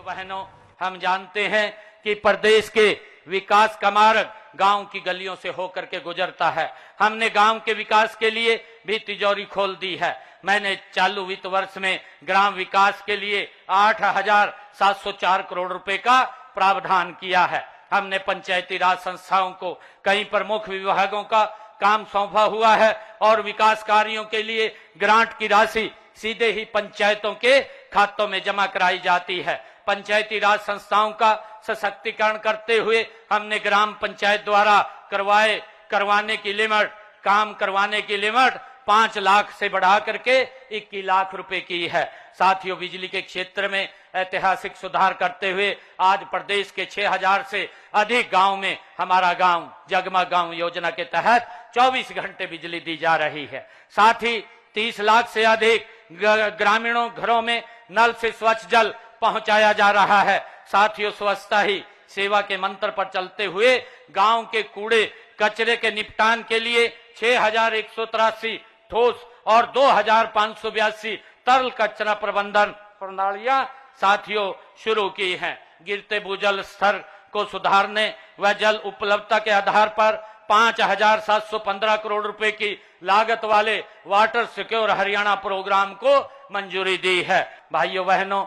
भाइयों बहनों, हम जानते हैं कि प्रदेश के विकास का मार्ग गांव की गलियों से होकर के गुजरता है। हमने गांव के विकास के लिए भी तिजोरी खोल दी है। मैंने चालू वित्त वर्ष में ग्राम विकास के लिए 8,704 करोड़ रुपए का प्रावधान किया है। हमने पंचायती राज संस्थाओं को कई प्रमुख विभागों का काम सौंपा हुआ है और विकास कार्यों के लिए ग्रांट की राशि सीधे ही पंचायतों के खातों में जमा कराई जाती है। पंचायती राज संस्थाओं का सशक्तिकरण करते हुए हमने ग्राम पंचायत द्वारा करवाने की लिमिट, काम करवाने की लिमिट 5 लाख से बढ़ा करके 21 लाख रुपए की है। साथियों, बिजली के क्षेत्र में ऐतिहासिक सुधार करते हुए आज प्रदेश के 6,000 से अधिक गांव में हमारा गांव जगमग गांव योजना के तहत 24 घंटे बिजली दी जा रही है। साथ ही 30 लाख से अधिक ग्रामीणों घरों में नल से स्वच्छ जल पहुंचाया जा रहा है। साथियों, स्वच्छता ही सेवा के मंत्र पर चलते हुए गांव के कूड़े कचरे के निपटान के लिए 6,183 ठोस और 2,582 तरल कचरा प्रबंधन प्रणालियां साथियों शुरू की हैं। गिरते भूजल स्तर को सुधारने व जल उपलब्धता के आधार पर 5,715 करोड़ रुपए की लागत वाले वाटर सिक्योर हरियाणा प्रोग्राम को मंजूरी दी है। भाइयों बहनों,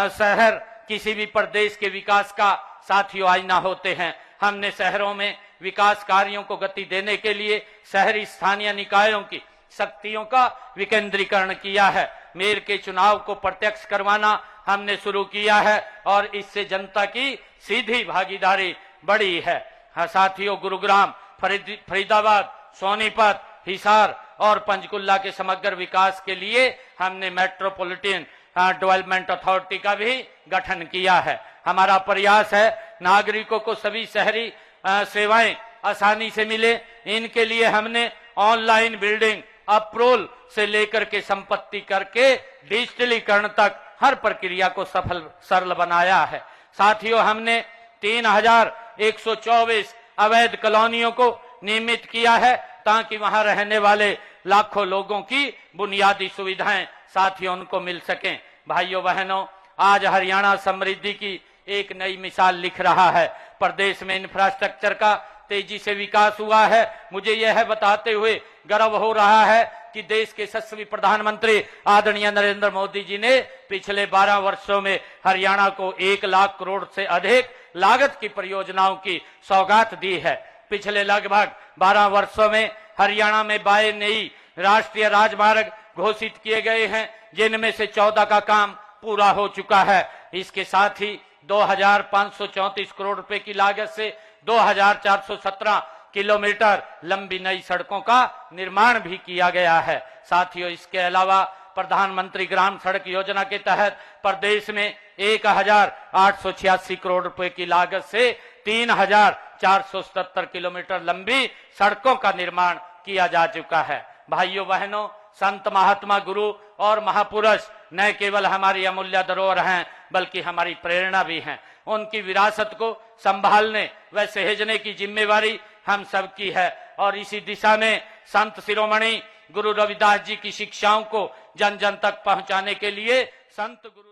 शहर किसी भी प्रदेश के विकास का साथियों आईना होते हैं। हमने शहरों में विकास कार्यों को गति देने के लिए शहरी स्थानीय निकायों की शक्तियों का विकेंद्रीकरण किया है। मेयर के चुनाव को प्रत्यक्ष करवाना हमने शुरू किया है और इससे जनता की सीधी भागीदारी बढ़ी है। साथियों, गुरुग्राम, फरीदाबाद, सोनीपत, हिसार और पंचकुला के समग्र विकास के लिए हमने मेट्रोपॉलिटन डेवलपमेंट अथॉरिटी का भी गठन किया है। हमारा प्रयास है नागरिकों को सभी शहरी सेवाएं आसानी से मिले। इनके लिए हमने ऑनलाइन बिल्डिंग अप्रूवल से लेकर के संपत्ति करके डिजिटलीकरण तक हर प्रक्रिया को सरल बनाया है। साथियों, हमने 3,124 अवैध कॉलोनियों को नियमित किया है ताकि वहां रहने वाले लाखों लोगों की बुनियादी सुविधाएं साथियों उनको मिल सकें। भाइयों बहनों, आज हरियाणा समृद्धि की एक नई मिसाल लिख रहा है। प्रदेश में इंफ्रास्ट्रक्चर का तेजी से विकास हुआ है। मुझे यह बताते हुए गर्व हो रहा है कि देश के यशस्वी प्रधानमंत्री आदरणीय नरेंद्र मोदी जी ने पिछले 12 वर्षों में हरियाणा को 1 लाख करोड़ से अधिक लागत की परियोजनाओं की सौगात दी है। पिछले लगभग 12 वर्षों में हरियाणा में 22 नई राष्ट्रीय राजमार्ग घोषित किए गए हैं, जिनमें से 14 का काम पूरा हो चुका है। इसके साथ ही 2,534 करोड़ रुपए की लागत से 2,417 किलोमीटर लंबी नई सड़कों का निर्माण भी किया गया है। साथियों, इसके अलावा प्रधानमंत्री ग्राम सड़क योजना के तहत प्रदेश में 1,886 करोड़ रुपए की लागत से 3,477 किलोमीटर लंबी सड़कों का निर्माण किया जा चुका है। भाइयों बहनों, संत महात्मा गुरु और महापुरुष न केवल हमारी अमूल्य धरोहर हैं बल्कि हमारी प्रेरणा भी हैं। उनकी विरासत को संभालने व सहेजने की जिम्मेवारी हम सब की है और इसी दिशा में संत शिरोमणि गुरु रविदास जी की शिक्षाओं को जन जन तक पहुंचाने के लिए संत गुरु